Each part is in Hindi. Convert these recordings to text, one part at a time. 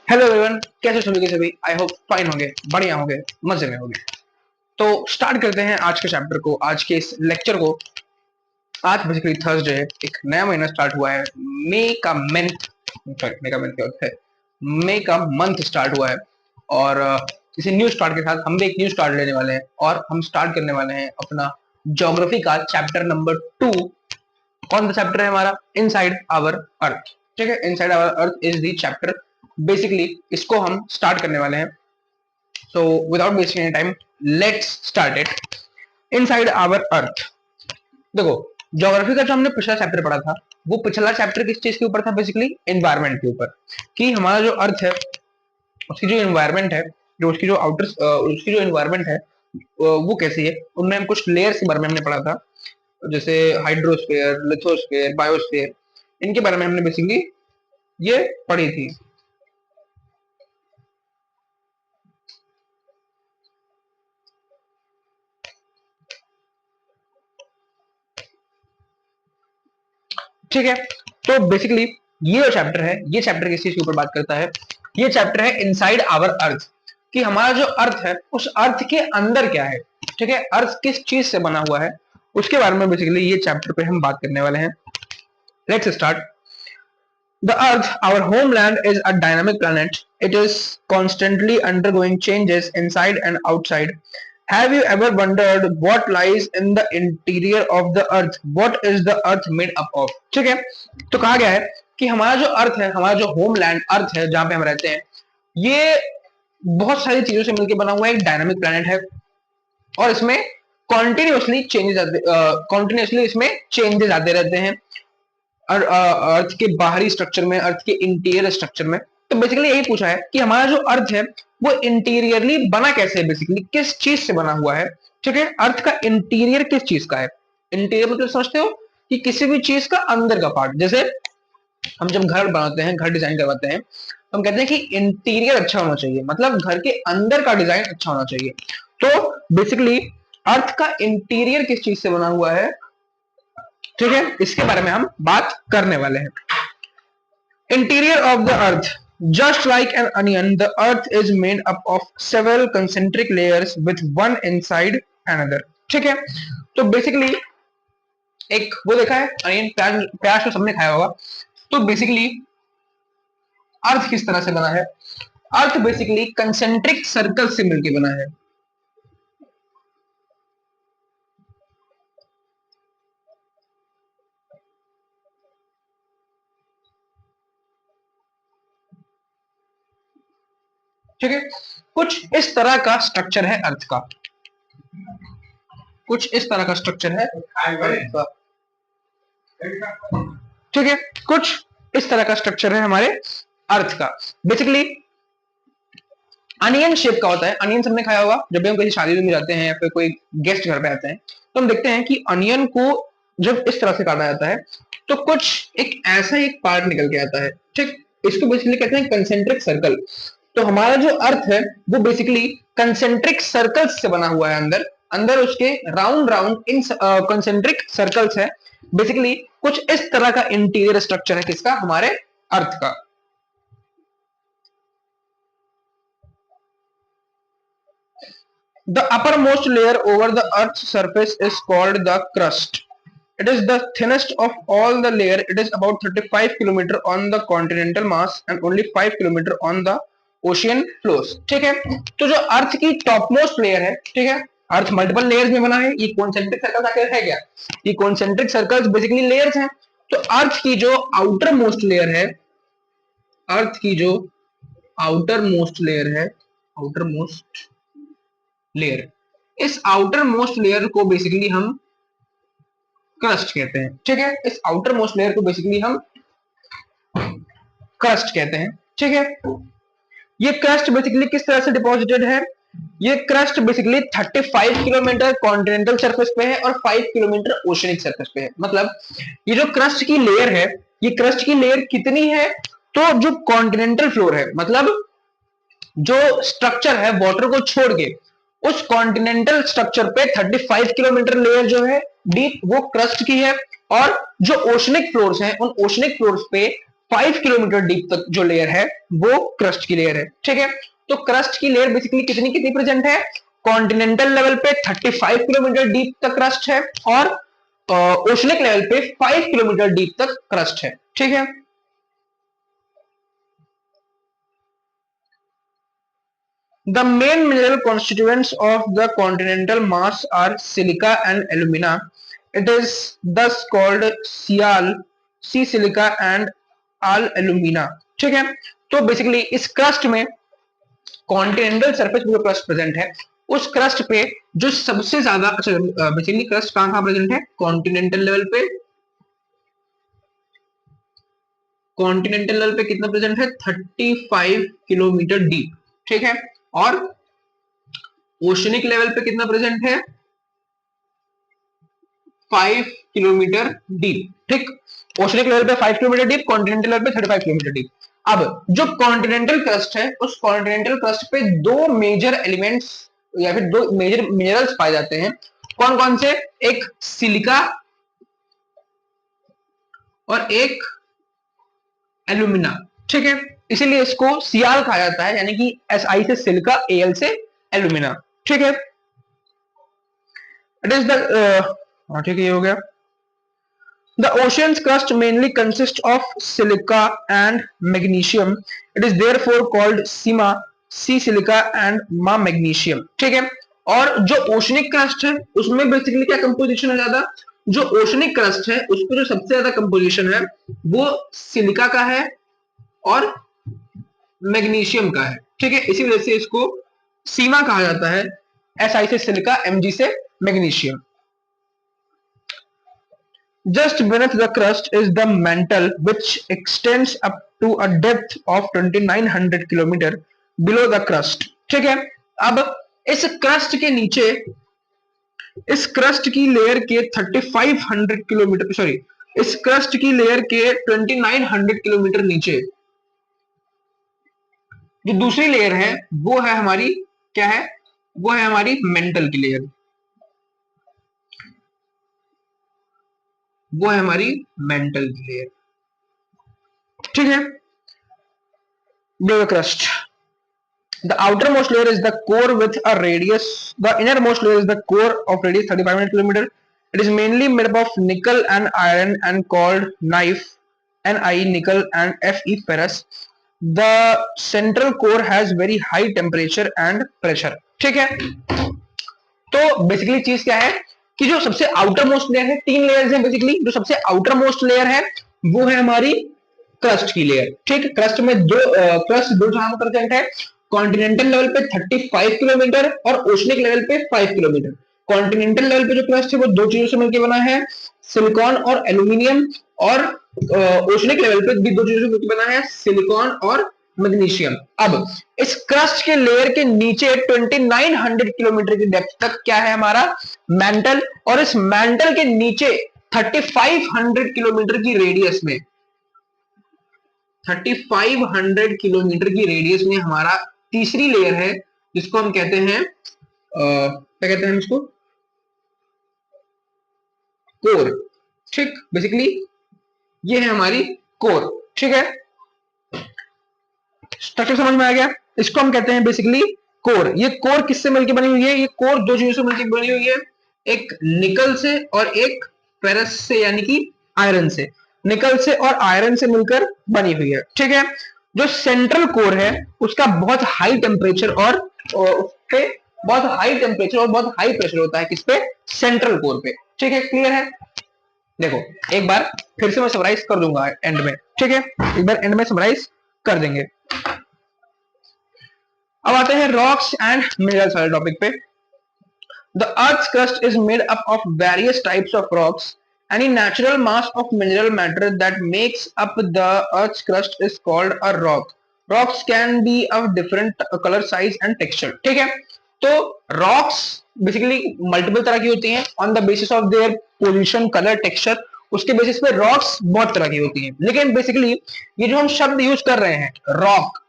हेलो एवरीवन, कैसे सभी के सभी। आई होप फाइन होंगे, बढ़िया होंगे, मजे में होंगे। तो स्टार्ट करते हैं आज के चैप्टर को, आज के इस लेक्चर को। आज बेसिकली थर्सडे है, एक नया महीना स्टार्ट हुआ है। मे का मंथ, मे का मंथ क्या होता है, मे का मंथ स्टार्ट हुआ है। और इसी न्यू स्टार्ट के साथ हम भी एक न्यू स्टार्ट लेने वाले हैं और हम स्टार्ट करने वाले हैं अपना ज्योग्राफी का चैप्टर नंबर 2। कौन सा चैप्टर है हमारा? Inside our earth. ठीक है, inside our earth is the chapter. Basically इसको हम स्टार्ट करने वाले हैं। So without wasting any time, let's start it. Inside our earth. देखो, ज्योग्राफी का जो हमने पिछला चैप्टर पढ़ा था, वो पिछला चैप्टर किस चीज के ऊपर था? बेसिकली एनवायरमेंट के ऊपर, कि हमारा जो अर्थ है उसकी जो एनवायरमेंट है, जो उसकी जो आउटर उसकी जो एनवायरमेंट है वो कैसी है। उनमें हम कुछ लेयर्स के बारे में हमने पढ़ा था, जैसे हाइड्रोस्फीयर, लिथोस्फीयर, बायोस्फीयर। इनके बारे में हमने बेसिकली ये पढ़ी थी। ठीक है, तो बेसिकली ये जो चैप्टर है, ये चैप्टर किस चीज के ऊपर बात करता है? ये चैप्टर है इनसाइड आवर अर्थ, कि हमारा जो अर्थ है उस अर्थ के अंदर क्या है। ठीक है, अर्थ किस चीज से बना हुआ है उसके बारे में बेसिकली ये चैप्टर पे हम बात करने वाले हैं। Let's start. The Earth, our homeland, is a dynamic planet. It is constantly undergoing changes inside and outside. Have you ever wondered what lies in the interior of the Earth? What is the Earth made up of? ठीक है, तो कहा गया है कि हमारा जो अर्थ है, हमारा जो होमलैंड अर्थ है, जहां पे हम रहते हैं, ये बहुत सारी चीजों से मिलकर बना हुआ एक डायनामिक प्लेनेट है। और इसमें कॉन्टिन्यूसली इसमें चेंजेस आते रहते हैं अर्थ के बाहरी स्ट्रक्चर में, अर्थ के इंटीरियर स्ट्रक्चर में। तो बेसिकली यही पूछा है कि हमारा जो अर्थ है वो इंटीरियरली बना कैसे है, बेसिकली किस चीज से बना हुआ है। ठीक है, अर्थ का इंटीरियर किस चीज का है? इंटीरियर मतलब समझते हो कि किसी भी चीज का अंदर का पार्ट। जैसे हम जब घर बनाते हैं, घर डिजाइन करवाते हैं, तो हम कहते हैं कि इंटीरियर अच्छा होना चाहिए, मतलब घर के अंदर का डिजाइन अच्छा होना चाहिए। तो बेसिकली अर्थ का इंटीरियर किस चीज से बना हुआ है, ठीक है, इसके बारे में हम बात करने वाले हैं। Interior of the earth. Just like an onion, the earth is made up of several concentric layers with one inside another. ठीक है, तो बेसिकली एक वो देखा है अनियन, प्याज, प्याज तो सबने खाया होगा। तो बेसिकली अर्थ किस तरह से बना है? अर्थ बेसिकली कंसेंट्रिक सर्कल से मिलकर बना है। ठीक है, कुछ इस तरह का स्ट्रक्चर है अर्थ का, कुछ इस तरह का स्ट्रक्चर है अर्थ का। ठीक है, कुछ इस तरह का स्ट्रक्चर है हमारे अर्थ का। बेसिकली अनियन शेप का होता है। अनियन सबने खाया होगा, जब भी हम किसी शादी में जाते हैं या फिर कोई गेस्ट घर पे आते हैं, तो हम देखते हैं कि अनियन को जब इस तरह से काटा जाता है तो कुछ एक ऐसा एक पार्ट निकल के आता है। ठीक, इसको बेसिकली कहते हैं कंसेंट्रिक सर्कल। तो हमारा जो अर्थ है वो बेसिकली कंसेंट्रिक सर्कल्स से बना हुआ है। अंदर अंदर उसके round round in concentric circles है। बेसिकली कुछ इस तरह का इंटीरियर स्ट्रक्चर है किसका? हमारे अर्थ का। The uppermost layer over the Earth's surface is called the crust. It is the thinnest of all the layer. It is about 35 km on the continental mass and only 5 km on the ocean floors. ठीक है, तो जो अर्थ की टॉप मोस्ट लेयर है, ठीक है, अर्थ मल्टीपल लेयर्स में बना है। ये कॉन्सेंट्रिक सर्कल है क्या? ये कॉन्सेंट्रिक सर्कल्स बेसिकली लेयर्स हैं। तो अर्थ की जो आउटर मोस्ट लेयर है, अर्थ की जो आउटर मोस्ट लेयर है, आउटर मोस्ट लेयर, इस आउटर मोस्ट लेयर को बेसिकली हम क्रस्ट कहते हैं। ठीक है, इस आउटर मोस्ट लेयर को बेसिकली हम क्रस्ट कहते हैं। ठीक है, ये क्रस्ट बेसिकली किस तरह से डिपॉजिटेड है? ये crust basically 35 kilometre continental surface पे है और 5 किलोमीटर ओशनिक सरफेस पे है। मतलब ये जो क्रस्ट की लेयर है, ये क्रस्ट की लेयर कितनी है? तो जो कॉन्टिनेंटल फ्लोर है, मतलब जो स्ट्रक्चर है वाटर को छोड़ के, उस कॉन्टिनेंटल स्ट्रक्चर पे 35 किलोमीटर लेयर जो है डीप, वो क्रस्ट की है। और जो ओशनिक फ्लोर्स हैं, उन ओशनिक फ्लोर्स पे 5 किलोमीटर डीप तक जो लेयर है वो क्रस्ट की लेयर है। ठीक है, तो क्रस्ट की लेयर बेसिकली कितनी कितनी प्रेजेंट है, कॉन्टिनेंटल लेवल पे 35 किलोमीटर डीप तक क्रस्ट है और ओशनिक लेवल पे 5 किलोमीटर डीप तक क्रस्ट है। ठीक है, the main mineral constituents of the continental mass are silica and alumina. It is thus called sea silica and all alumina. ठीक है, तो बेसिकली इस क्रस्ट में कॉन्टिनेंटल सरफेस पे जो क्रस्ट प्रेजेंट है उस क्रस्ट पे जो सबसे ज्यादा, अच्छा बेसिकली क्रस्ट कहां कहां प्रेजेंट है, कॉन्टिनेंटल लेवल पे, कॉन्टिनेंटल लेवल पे कितना प्रेजेंट है, 35 किलोमीटर डीप। ठीक है, और ओशनिक लेवल पे कितना प्रेजेंट है, 5 किलोमीटर डीप। ठीक, ओशनिक लेवल पे 5 किलोमीटर डीप, कॉन्टिनेंटल लेवल पे 35 किलोमीटर डीप। अब जो कॉन्टिनेंटल क्रस्ट है उस कॉन्टिनेंटल क्रस्ट पे दो मेजर एलिमेंट्स या फिर दो मेजर मिनरल्स पाए जाते हैं। कौन कौन से, एक सिलिका और एक एल्यूमिना। ठीक है, इसीलिए इसको सियाल कहा जाता है, यानी कि SI से सिलिका, AL से एल्यूमिना। ठीक है, इट इज द, ठीक है, ये हो गया। The ocean's crust mainly consists of silica and magnesium. It is therefore called sea silica and magnesium. ठीक है, और जो ओशनिक क्रस्ट है उसमें बेसिकली क्या कंपोजिशन है ज्यादा, जो ओशनिक क्रस्ट है उस पर जो सबसे ज्यादा कंपोजिशन है वो सिलिका का है और मैग्नीशियम का है। ठीक है, इसी वजह से इसको सीमा कहा जाता है, SI से सिलिका, MG से magnesium. Just beneath the crust is the mantle, which extends up to a depth of 2900 kilometre below the crust. ठीक है, अब इस क्रस्ट के नीचे, इस क्रस्ट की लेयर के 3500 किलोमीटर, सॉरी, इस क्रस्ट की लेयर के 2900 किलोमीटर नीचे जो दूसरी लेयर है वो है हमारी, क्या है, वो है हमारी मेंटल की लेयर, वो है हमारी मेंटल की लेयर। ठीक है, below the crust, the outermost layer is the core with a radius, the innermost layer is the core of radius 3500 kilometer. It is mainly made up of nickel and iron and called Ni nickel and Fe ferrous. The central core has very high temperature and pressure. ठीक है, तो बेसिकली चीज क्या है कि जो सबसे आउटर मोस्ट लेयर है, तीन लेयर्स हैं बेसिकली, जो सबसे आउटर मोस्ट लेयर है वो है हमारी क्रस्ट की लेयर। ठीक, क्रस्ट में क्रस्ट दो जहां पर प्रेजेंट है, कॉन्टिनेंटल लेवल पे 35 किलोमीटर और ओशनिक लेवल पे 5 किलोमीटर। कॉन्टिनेंटल लेवल पे जो क्रस्ट है वो दो चीजों से मिलकर बना है, सिलिकॉन और एल्यूमिनियम, और ओशनिक लेवल पे भी दो चीजों से मिलकर बना है, सिलिकॉन और मैग्नीशियम। अब इस क्रस्ट के लेयर के नीचे 2900 किलोमीटर की डेप्थ तक क्या है हमारा, मैंटल, और इस मैंटल के नीचे 3500 किलोमीटर की रेडियस में, 3500 किलोमीटर की रेडियस में हमारा तीसरी लेयर है जिसको हम कहते हैं, क्या कहते हैं इसको, कोर। ठीक, बेसिकली ये है हमारी कोर। ठीक है, स्ट्रक्चर समझ में आ गया, इसको हम कहते हैं बेसिकली कोर। ये कोर किससे मिलकर बनी हुई है, ये कोर दो चीजों से मिलकर बनी हुई है, एक निकल से और एक फेरस से, यानी कि आयरन से, निकल से और आयरन से मिलकर बनी हुई है। ठीक है, जो सेंट्रल कोर है उसका बहुत हाई टेम्परेचर और उसपे बहुत हाई टेम्परेचर और बहुत हाई प्रेशर होता है, किस पे, सेंट्रल कोर पे। ठीक है, क्लियर है। देखो एक बार फिर से मैं समराइज कर दूंगा एंड में। ठीक है, एक बार एंड में समराइज कर देंगे। अब आते हैं रॉक्स एंड मिनरल्स वाले टॉपिक पे। The Earth's crust is made up of various types of rocks. Any natural mass of mineral matter that makes up the Earth's crust is called a rock. Rocks can be of different color, size and texture. ठीक है, तो rocks बेसिकली मल्टीपल तरह की होती हैं on the basis of their position, colour, texture. उसके बेसिस पे रॉक्स बहुत तरह की होती हैं, लेकिन बेसिकली ये जो हम शब्द यूज कर रहे हैं रॉक,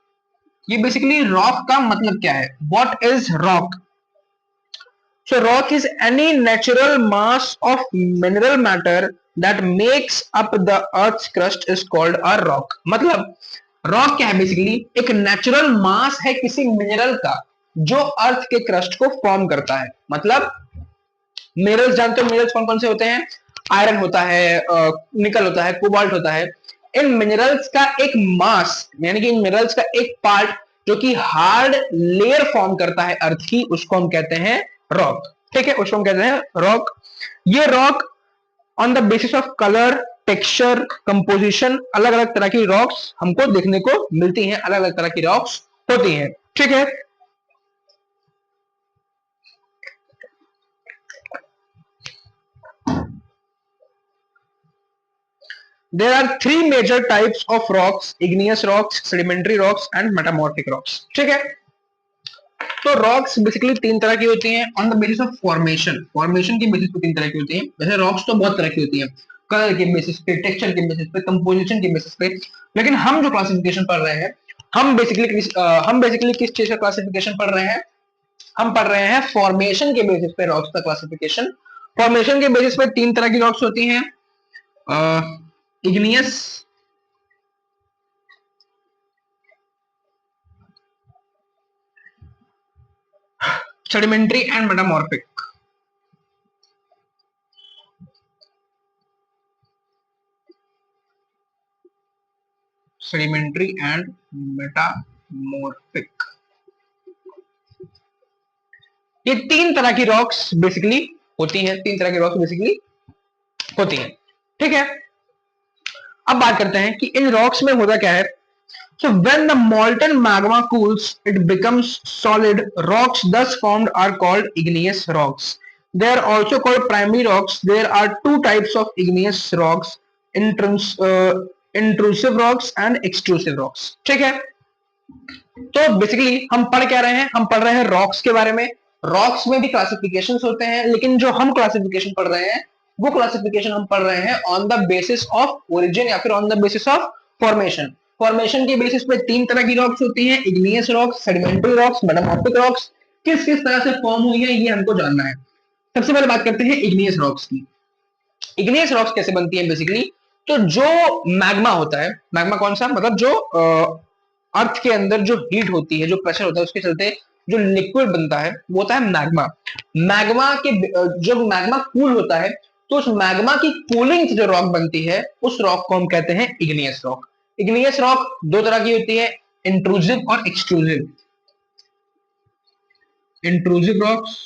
ये बेसिकली रॉक का मतलब क्या है, what is rock. So rock is any natural mass of mineral matter that makes up the earth's crust is called a rock. मतलब रॉक क्या है? बेसिकली एक नेचुरल मास है किसी मिनरल का जो अर्थ के क्रस्ट को फॉर्म करता है। मतलब मिनरल्स जानते हो, मिनरल्स कौन कौन से होते हैं? आयरन होता है, निकल होता है, कोबाल्ट होता है। इन मिनरल्स का एक मास यानी कि इन मिनरल्स का एक पार्ट जो कि हार्ड लेयर फॉर्म करता है अर्थ की, उसको हम कहते हैं रॉक। ठीक है, उसको हम कहते हैं रॉक। ये rock on the basis of colour, texture, composition, अलग अलग तरह की रॉक्स हमको देखने को मिलती हैं, अलग अलग तरह की रॉक्स होती हैं। ठीक है, there are three major types of rocks: igneous rocks, sedimentary rocks and metamorphic rocks। ठीक है, तो रॉक्स बेसिकली तीन तरह की होती हैं on the basis of formation. Formation की बेसिस पे तीन तरह की होती हैं। वैसे रॉक्स तो बहुत तरह की होती हैं, कलर के बेसिस पे, टेक्सचर के बेसिस पे, कंपोजिशन के बेसिस पे। लेकिन हम जो क्लासिफिकेशन पढ़ रहे हैं, हम बेसिकली किस चीज का क्लासिफिकेशन पढ़ रहे हैं? हम पढ़ रहे हैं फॉर्मेशन के बेसिस पे रॉक्स का क्लासिफिकेशन। फॉर्मेशन के बेसिस पे तीन तरह की रॉक्स होती हैं: igneous, sedimentary and metamorphic. Sedimentary and metamorphic, ये तीन तरह की रॉक्स बेसिकली होती हैं। तीन तरह की रॉक्स बेसिकली होती हैं। ठीक है, अब बात करते हैं कि इन रॉक्स में होता क्या है। So when the molten magma cools, it becomes solid. Rocks thus formed are called igneous rocks. They are also called primary rocks. There are two types of igneous rocks: intrusive rocks and extrusive rocks. ठीक है, तो बेसिकली हम पढ़ क्या रहे हैं? हम पढ़ रहे हैं रॉक्स के बारे में। रॉक्स में भी क्लासिफिकेशंस होते हैं, लेकिन जो हम क्लासिफिकेशन पढ़ रहे हैं वो क्लासिफिकेशन हम पढ़ रहे हैं on the basis of origin या फिर on the basis of formation. Formation के बेसिस पे तीन तरह की रॉक्स होती हैं: igneous rocks, sedimentary rocks, metamorphic rocks. किस किस तरह से फॉर्म हुई है ये हमको जानना है। सबसे पहले बात करते हैं इग्नियस रॉक्स की। इग्नियस रॉक्स कैसे बनती है? बेसिकली तो जो मैग्मा होता है, मैग्मा कौन सा? मतलब जो अर्थ के अंदर जो हीट होती है, जो प्रेशर होता है, उसके चलते जो लिक्विड बनता है वो होता है मैग्मा। मैग्मा के जब मैग्मा कूल होता है तो उस मैग्मा की कूलिंग से जो रॉक बनती है उस रॉक को हम कहते हैं इग्नियस रॉक। इग्नियस रॉक दो तरह की होती है: इंट्रूसिव और एक्सट्रूसिव। इंट्रूसिव रॉक्स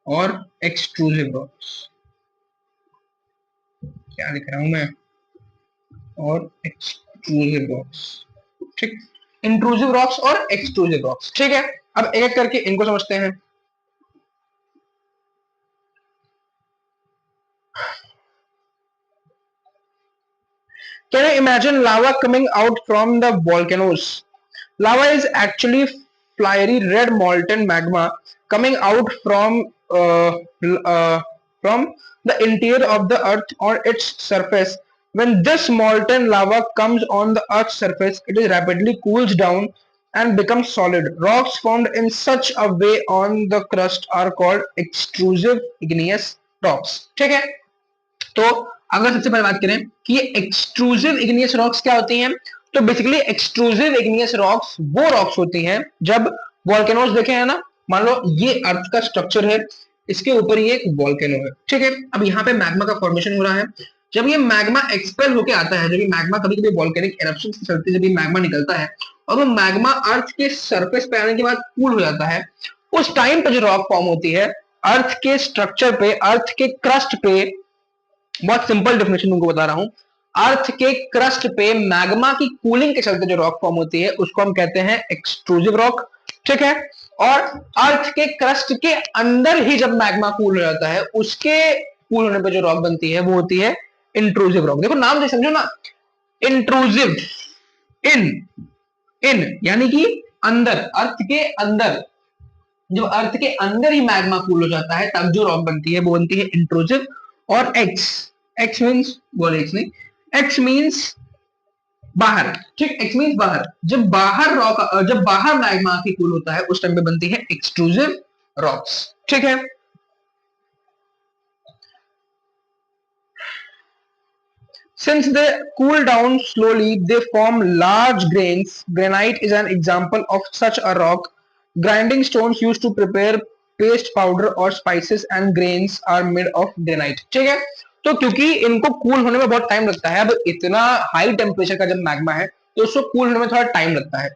और एक्सट्रूसिव रॉक्स। क्या लिख रहा हूं मैं? और एक्सट्रूसिव रॉक्स। ठीक, इंट्रूसिव रॉक्स और एक्सट्रूसिव रॉक्स। ठीक है, अब एक एक करके इनको समझते हैं। Can you imagine lava coming out from the volcanoes? Lava is actually fiery red molten magma coming out uh, from the interior of the earth on its surface. When this molten lava comes on the earth's surface, it is rapidly cools down and becomes solid. Rocks formed in such a way on the crust are called extrusive igneous rocks. ठीक है, तो अगर सबसे पहले बात करें कि ये एक्सट्रूसिव इग्नियस रॉक्स क्या होती हैं, तो बेसिकली एक्सट्रूसिव इग्नियस रॉक्स वो रॉक्स होती हैं जब वॉल्केनोस देखे हैं ना, मान लो ये अर्थ का स्ट्रक्चर है, इसके ऊपर ये एक वॉल्केनो है। ठीक है, अब यहाँ पे मैग्मा का फॉर्मेशन हो रहा है। जब ये मैग्मा एक्सपेल होके आता है, जब ये मैग्मा कभी कभी वॉल्केनिक एरप्शन के चलते जब ये मैग्मा निकलता है और वो मैग्मा अर्थ के सरफेस पे आने के बाद कूल हो जाता है, उस टाइम पे जो रॉक फॉर्म होती है अर्थ के स्ट्रक्चर पे, अर्थ के क्रस्ट पे, बहुत सिंपल डेफिनेशन तुमको बता रहा हूं, अर्थ के क्रस्ट पे मैग्मा की कूलिंग के चलते जो रॉक फॉर्म होती है उसको हम कहते हैं एक्सट्रूसिव रॉक। ठीक है, और अर्थ के क्रस्ट के अंदर ही जब मैग्मा कूल हो जाता है उसके कूल होने पे जो रॉक बनती है वो होती है इंट्रूसिव रॉक। देखो नाम से समझो ना, इंट्रूसिव, इन इन यानी कि अंदर, अर्थ के अंदर, जो अर्थ के अंदर ही मैग्मा कूल हो जाता है तब जो रॉक बनती है वो बनती है इंट्रूसिव। और एक्स, एक्स मीन्स, बोल एक्स नहीं, एक्स मीन्स बाहर, ठीक, एक्स मींस बाहर। जब बाहर मैग्मा की कूल होता है उस टाइम पे बनती है एक्सट्रूसिव रॉक्स, ठीक है। Since they cool down slowly, they form large grains. Granite is an example of such a rock. Grinding stones used to prepare paste powder or spices and grains are made of granite. ठीक है, तो क्योंकि इनको कूल होने में बहुत टाइम लगता है, अब इतना हाई टेम्परेचर का जब मैग्मा है तो उसको कूल होने में थोड़ा टाइम लगता है।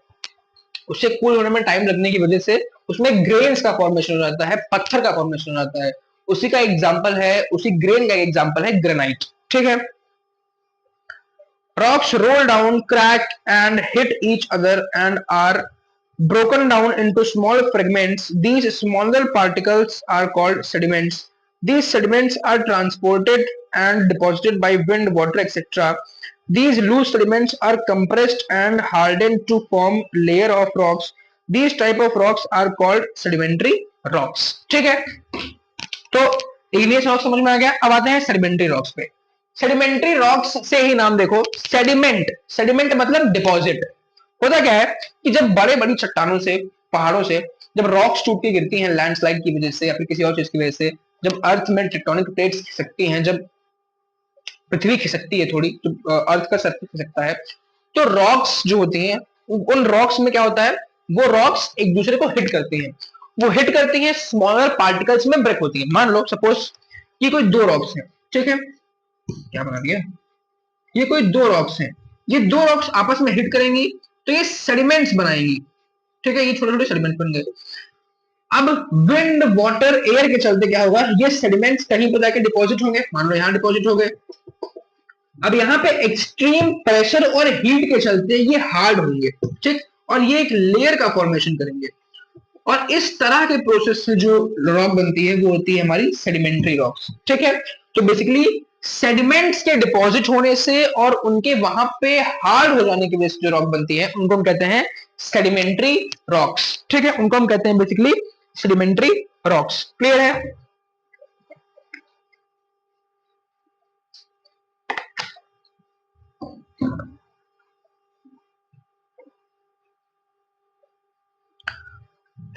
उससे कूल होने में टाइम लगने की वजह से उसमें ग्रेन्स का फॉर्मेशन हो जाता है, पत्थर का फॉर्मेशन हो जाता है। उसी का एग्जाम्पल है, उसी ग्रेन का एग्जाम्पल है ग्रेनाइट, ठीक है। Rocks roll down, crack, and hit each other and are broken down into small fragments. These smaller particles are called sediments. These sediments are transported and deposited by wind, water, etc. These loose sediments are compressed and hardened to form layer of rocks. These type of rocks are called sedimentary rocks. ठीक है, तो इग्नियस रॉक समझ में आ गया। अब आते हैं सेडिमेंट्री रॉक्स पे। सेडिमेंट्री रॉक्स से ही नाम देखो, सेडिमेंट, सेडिमेंट मतलब डिपॉजिट। होता क्या है कि जब बड़े बड़ी चट्टानों से, पहाड़ों से जब रॉक्स टूट के गिरती हैं लैंडस्लाइड की वजह से या फिर किसी और चीज की वजह से, जब अर्थ में टेक्टोनिक प्लेट्स खिसकती हैं, जब पृथ्वी खिसकती है थोड़ी, तो अर्थ का सरफेस खिसकता है, तो रॉक्स जो होती हैं, उन रॉक्स में क्या होता है, वो रॉक्स एक दूसरे को हिट करती हैं। वो हिट करती हैं, स्मॉलर पार्टिकल्स में ब्रेक होती है। मान लो सपोज ये कोई दो रॉक्स हैं, ठीक है, क्या बना दिया, ये कोई दो रॉक्स हैं, ये दो रॉक्स आपस में हिट करेंगी तो ये सेडिमेंट्स बनाएंगी, ठीक है, ये छोटे छोटे सेडिमेंट बन गए। अब विंड, वाटर, एयर के चलते क्या होगा, ये सेडिमेंट्स कहीं पर जाके डिपॉजिट होंगे, मान लो यहां डिपॉजिट हो गए। अब यहाँ पे एक्सट्रीम प्रेशर और हीट के चलते ये हार्ड होंगे, ठीक, और ये एक लेयर का फॉर्मेशन करेंगे, और इस तरह के प्रोसेस से जो रॉक बनती है वो होती है हमारी सेडिमेंट्री रॉक्स, ठीक है। तो बेसिकली सेडिमेंट्स के डिपॉजिट होने से और उनके वहां पे हार्ड हो जाने की वजह से जो रॉक बनती है उनको हम कहते हैं सेडिमेंट्री रॉक्स, ठीक है, उनको हम कहते हैं बेसिकली सेडिमेंट्री रॉक्स। क्लियर है?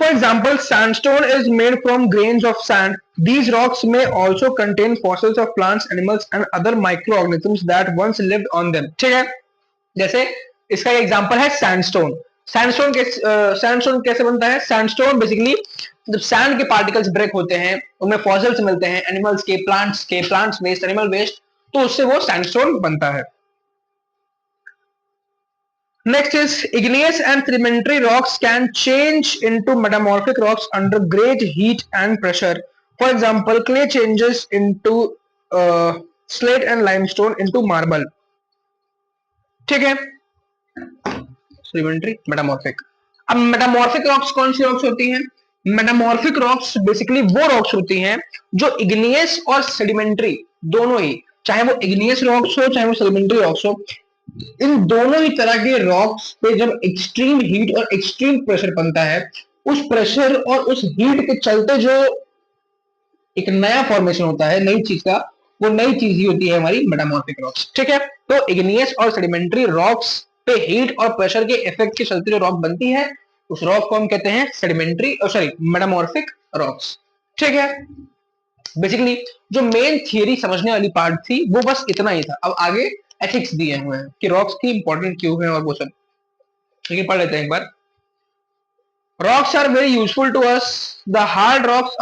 For example, sandstone is made from grains of sand. These rocks may also contain fossils of plants, animals, and other microorganisms that once lived on them. ठीक है, जैसे इसका एग्जांपल है सैंडस्टोन। सैंडस्टोन कैसे बनता है? सैंडस्टोन बेसिकली जब सैंड के पार्टिकल्स ब्रेक होते हैं, उनमें फॉसिल्स मिलते हैं, एनिमल्स के, प्लांट्स वेस्ट, एनिमल वेस्ट, तो उससे वो सैंडस्टोन बनता है। Next is igneous and sedimentary rocks can change into metamorphic rocks under great heat and pressure. For example, clay changes into slate and limestone into marble. ठीक है, sedimentary, metamorphic. अब मेटामॉर्फिक रॉक्स कौन सी रॉक्स होती हैं? मेटामॉर्फिक रॉक्स बेसिकली वो रॉक्स होती हैं जो इग्नियस और सेडिमेंट्री दोनों ही, चाहे वो इग्नियस रॉक्स हो चाहे वो सेडिमेंट्री रॉक्स हो, इन दोनों ही तरह के रॉक्स पे जब एक्सट्रीम हीट और एक्सट्रीम प्रेशर बनता है, उस प्रेशर और उस हीट के चलते जो एक नया फॉर्मेशन होता है नई चीज का, वो नई चीज ही होती है हमारी मेटामॉर्फिक रॉक्स, ठीक है। तो इग्नियस और सेडिमेंट्री रॉक्स पे हीट और प्रेशर के इफेक्ट के चलते जो रॉक बनती है उस रॉक को हम कहते हैं सेडिमेंट्री, सॉरी, मेटामॉर्फिक रॉक्स, ठीक है। बेसिकली जो मेन थियरी समझने वाली पार्ट थी वो बस इतना ही था। अब आगे एथिक्स दिए हुए हैं कि रॉक्स की इंपॉर्टेंट क्यों है और वो सब, ठीक है, पढ़ लेते हैं एक बार। Rocks are very useful to us. The hard rocks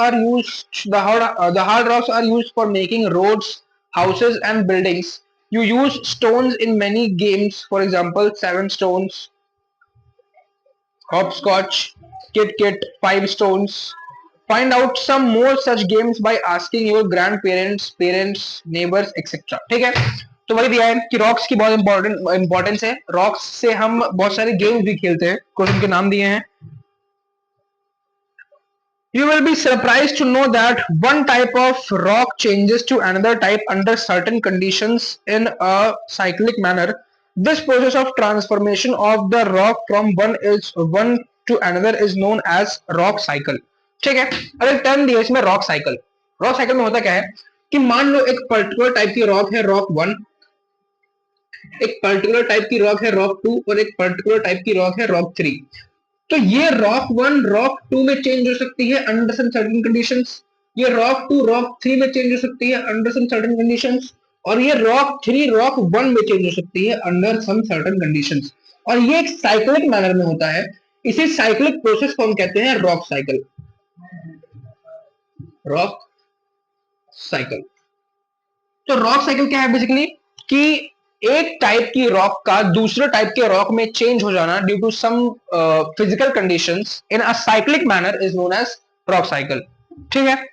are used for making roads, houses, and buildings. You use stones in many games. For example, seven stones, hopscotch, kit, five stones. Find out some more such games by asking your grandparents, parents, neighbors, etc. ठीक है, तो वही दिया है कि रॉक्स की बहुत इंपॉर्टेंस है। रॉक्स से हम बहुत सारे गेम्स भी खेलते हैं, क्वेश्चन के नाम दिए हैं। You will be surprised to know that one type of rock changes to another type under certain conditions in a cyclic manner. This process of transformation of the rock from one to another is known as rock cycle. ठीक है, अब एक टर्म दिया इसमें रॉक साइकिल। रॉक साइकिल में होता क्या है कि मान लो एक पर्टिकुलर टाइप की रॉक है, रॉक वन, एक पर्टिकुलर टाइप की रॉक है रॉक 2 और एक पर्टिकुलर टाइप की रॉक है रॉक 3। तो ये रॉक 1 रॉक 2 में चेंज हो सकती है अंडर सम सर्टेन कंडीशंस, ये रॉक 2 रॉक 3 में चेंज हो सकती है अंडर सम सर्टेन कंडीशंस, और ये रॉक 3 रॉक 1 में चेंज हो सकती है अंडर सम सर्टेन कंडीशंस। और ये एक साइक्लिक मैनर में होता है। इसी साइक्लिक प्रोसेस को हम कहते हैं रॉक साइकिल। Rock cycle. तो रॉक साइकिल क्या है बेसिकली कि एक टाइप की रॉक का दूसरे टाइप के रॉक में चेंज हो जाना due to some physical conditions in a cyclic manner is known as rock cycle. ठीक है।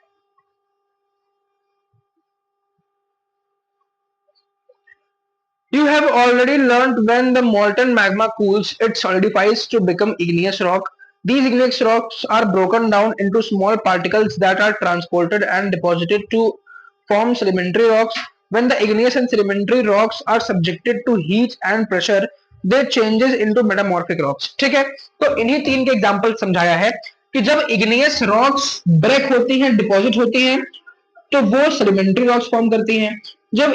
You have already learned when the molten magma cools, it solidifies to become igneous rock. These igneous rocks are broken down into small particles that are transported and deposited to form sedimentary rocks. When the igneous and sedimentary rocks are subjected to heat and pressure, they changes into metamorphic rocks. ठीक है। तो इन्हीं तीन के एग्जांपल समझाया है कि जब igneous rocks ब्रेक होती हैं, डिपॉजिट होती हैं, तो वो सेडिमेंट्री रॉक्स फॉर्म करती हैं। जब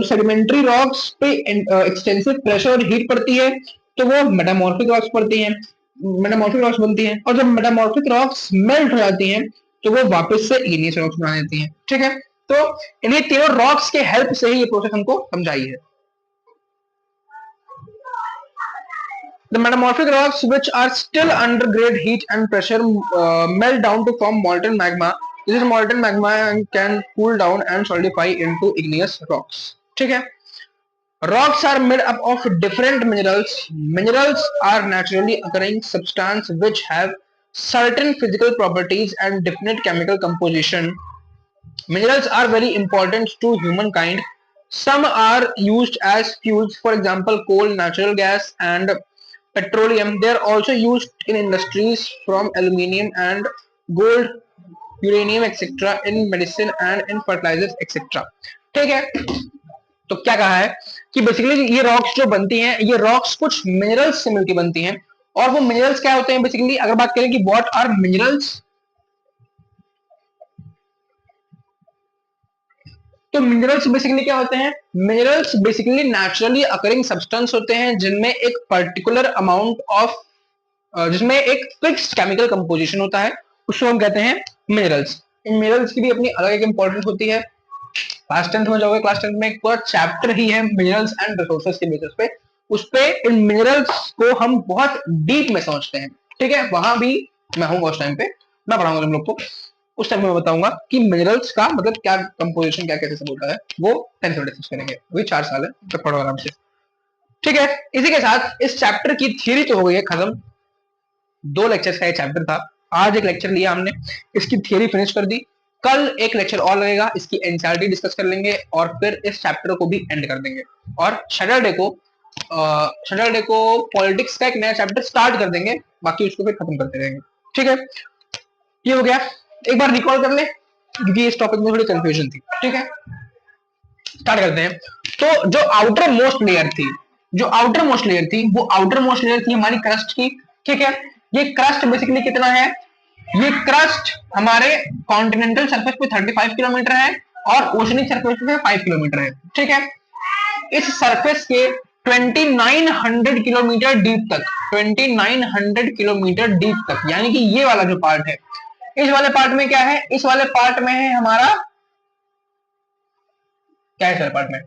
सेडिमेंट्री रॉक्स पे एक्सटेंसिव प्रेशर और हीट पड़ती है तो वो मेटामॉर्फिक रॉक्स पड़ती हैं, मेटामॉर्फिक रॉक्स बनती हैं। और जब मेटामॉर्फिक रॉक्स मेल्ट हो जाती हैं तो वो वापस से इग्नियस रॉक्स बना देती हैं। ठीक है। तो इन्हीं तीनों रॉक्स के हेल्प से ही ये प्रोसेस हमको समझाई है। The metamorphic rocks, which are still under great heat and pressure, melt down to form molten magma. This is molten magma can cool down and solidify into igneous rocks. ठीक है। Rocks are made up of different minerals. Minerals are naturally occurring substance which have certain physical properties and definite chemical composition. Minerals are very important to humankind. Some are used as fuels, for example, coal, natural gas, and petroleum. They are also used in industries from aluminium and gold, uranium, etc. in medicine and in fertilizers, etc. ठीक है। तो क्या कहा है कि बेसिकली ये रॉक्स जो बनती हैं, ये रॉक्स कुछ मिनरल्स से मिलकर बनती हैं। और वो मिनरल्स क्या होते हैं बेसिकली, अगर बात करें कि व्हाट आर मिनरल्स, तो मिनरल्स बेसिकली क्या होते हैं? Minerals basically naturally occurring substance होते हैं जिनमें एक पर्टिकुलर अमाउंट ऑफ, जिसमें एक फिक्स्ड केमिकल कंपोजिशन होता है, उसको हम कहते हैं मिनरल्स। इन मिनरल्स की भी अपनी अलग एक इंपॉर्टेंस होती है। क्लास 10th में जाओगे, क्लास 10th में एक पूरा चैप्टर ही है मिनरल्स एंड रिसोर्सेज के बेसिस पे। उस पे इन मिनरल्स को हम बहुत डीप में समझते हैं। ठीक है। वहां भी मैं हूँ उस टाइम पे, मैं पढ़ाऊंगा तुम लोग को। उस टाइम में मैं बताऊंगा कि मिनरल्स का मतलब क्या, कंपोजिशन क्या कैसे सब होता है, वो 10th में डिस्कस करेंगे। अभी 4 साल है तो पढ़ो आराम से। ठीक है। इसी के साथ इस चैप्टर की थियरी तो हो गई है खत्म। 2 लेक्चर्स का ये चैप्टर था। आज एक लेक्चर लिया हमने, इसकी थियरी फिनिश कर दी। कल एक लेक्चर और लगेगा, इसकी एनसीईआरटी डिस्कस कर लेंगे और फिर इस चैप्टर को भी एंड कर देंगे। और सैटरडे को पॉलिटिक्स का एक नया चैप्टर स्टार्ट कर देंगे, बाकी उसको फिर खत्म करते रहेंगे। ठीक है। ये हो गया। एक बार रिकॉल कर ले क्योंकि इस टॉपिक में थोड़ी कंफ्यूजन थी। ठीक है। स्टार्ट करते हैं। तो जो आउटर मोस्ट लेयर थी, वो आउटर मोस्ट लेयर थी हमारी क्रस्ट की। ठीक है। ये क्रस्ट बेसिकली कितना है? ये क्रस्ट हमारे कॉन्टिनेंटल सरफेस पे 35 किलोमीटर है और ओशनिक सरफेस पे 5 किलोमीटर है। ठीक है। इस सरफेस के 2900 किलोमीटर डीप तक, 2900 किलोमीटर डीप तक, यानी कि ये वाला जो पार्ट है, इस वाले पार्ट में क्या है? इस वाले पार्ट में है हमारा क्या है? इस वाले पार्ट में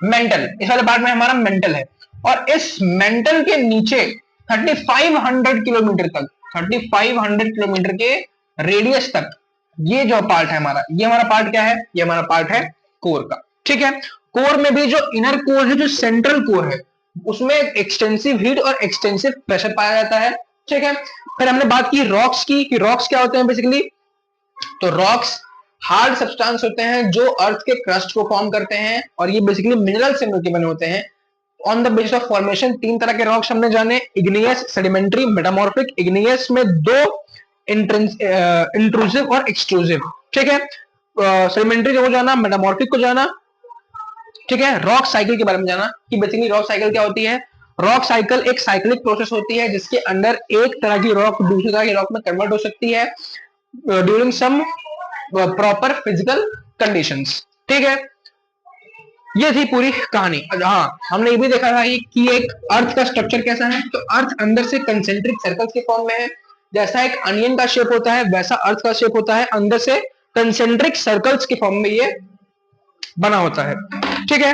मेंटल, इस वाले पार्ट में हमारा मेंटल है। और इस मेंटल के नीचे 3500 किलोमीटर तक, 3500 किलोमीटर के रेडियस तक, ये जो पार्ट है हमारा, ये हमारा पार्ट क्या है? ये हमारा पार्ट है कोर का। ठीक है। कोर में भी जो इनर कोर है, जो सेंट्रल कोर है, उसमें एक्सटेंसिव हीट और एक्सटेंसिव प्रेशर पाया जाता है। ठीक है। फिर हमने बात की रॉक्स की, कि रॉक्स क्या होते हैं बेसिकली। तो रॉक्स हार्ड सब्सटेंस होते हैं जो अर्थ के क्रस्ट को फॉर्म करते हैं और ये बेसिकली मिनरल से मिलकर बने होते हैं। On the basis of formation 3 तरह के रॉक्स हमने जाने, इग्नियस, सेडिमेंट्री, मेटामॉर्फिक। इग्नियस में 2 इंट्रूसिव और एक्सट्रूसिव। ठीक है। सेडिमेंट्री को जाना, मेटामॉर्फिक को जाना। ठीक है। रॉक साइकिल के बारे में जाना कि बेसिकली रॉक साइकिल क्या होती है। रॉक साइकिल एक साइक्लिक प्रोसेस होती है जिसके अंदर एक तरह की रॉक दूसरी तरह की रॉक में कन्वर्ट हो सकती है during some proper physical conditions. ठीक है। ये थी पूरी कहानी। हाँ, हमने ये भी देखा था कि एक अर्थ का स्ट्रक्चर कैसा है। तो अर्थ अंदर से कंसेंट्रिक सर्कल्स के फॉर्म में है। जैसा एक अनियन का शेप होता है वैसा अर्थ का शेप होता है, अंदर से कंसेंट्रिक सर्कल्स के फॉर्म में ये बना होता है। ठीक है,